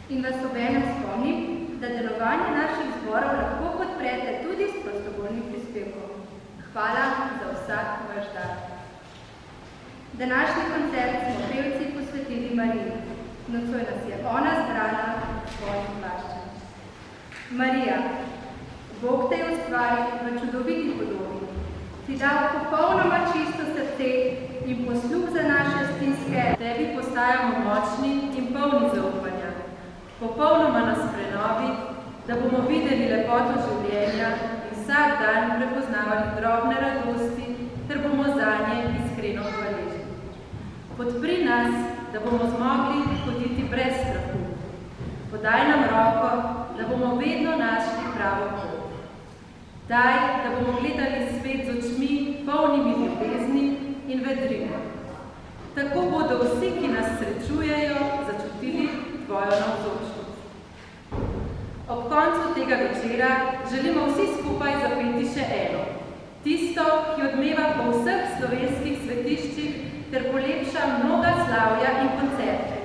In vas obenem spomnim, da delovanje naših zborov lahko podprete tudi s prostovoljnim prispevkom. Hvala za vsak vaš dar. Današnji koncert smo pevci posvetili Mariji. Nocoj nas je ona zbrala v svojim plaščem. Marija, Bog te je ustvaril v čudoviti podobi. Ti dal popolnoma čisto srce in posluh za naše stiske. Tebi postajamo močni in polni zaupanja. Popolnoma nas prenovi, da bomo videli lepoto življenja in vsak dan prepoznavali drobne radosti, ter bomo zanje iskreno hvaležni. Podpri nas, da bomo zmogli hoditi brez strahu. Podaj nam roko, da bomo vedno našli pravo pot. Daj, da bomo gledali svet z očmi, polnimi ljubezni in vedrine. Tako bodo vsi, ki nas srečujejo, začutili tvojo navzočnost. Ob koncu tega večera želimo vsi skupaj zapeti še eno. Tisto, ki odmeva po vseh slovenskih svetiščih ter polepša mnoga slavja in koncerte.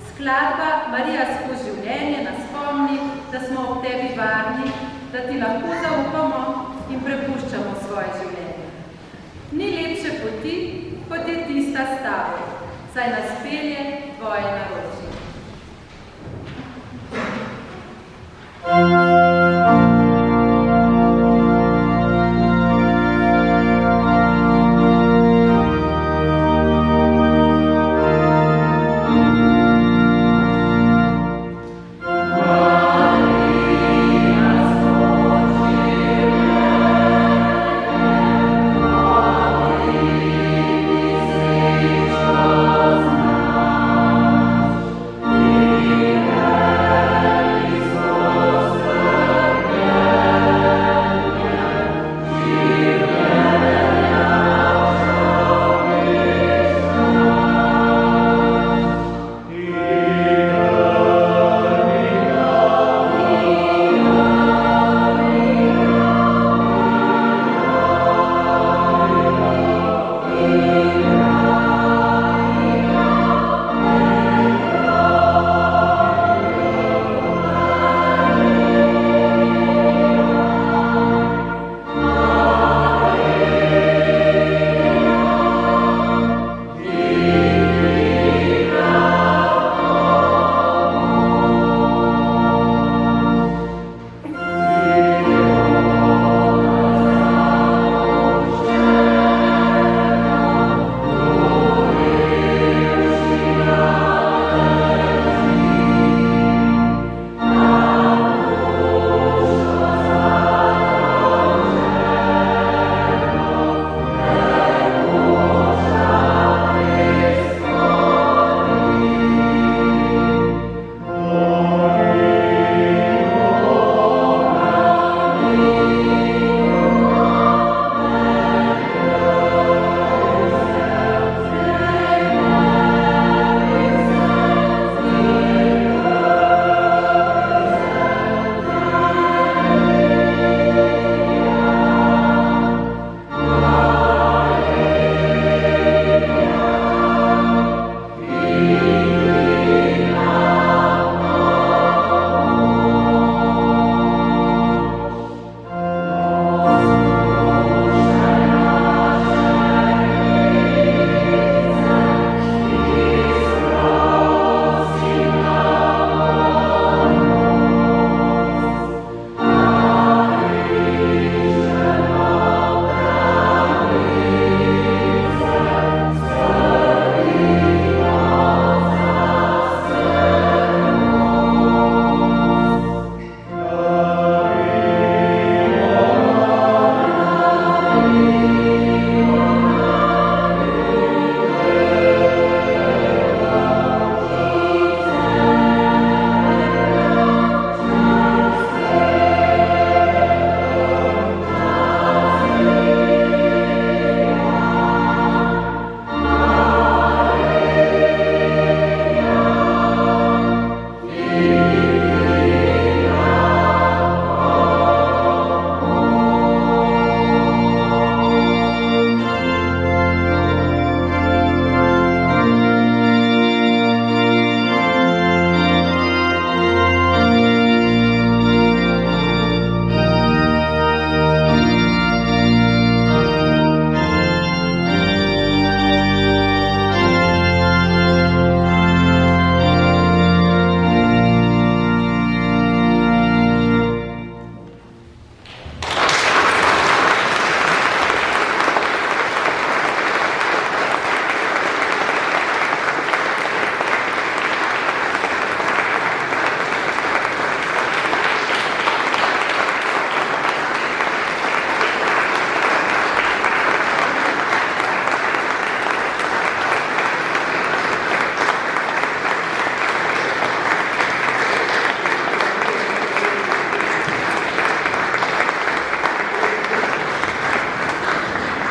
Skladba Marija skozi življenje nas spomni, da smo ob tebi varni, da ti lahko zaupamo in prepuščamo svoje življenje. Ni lepše poti, kot je tista stava, saj nas pelje tvoje naročje.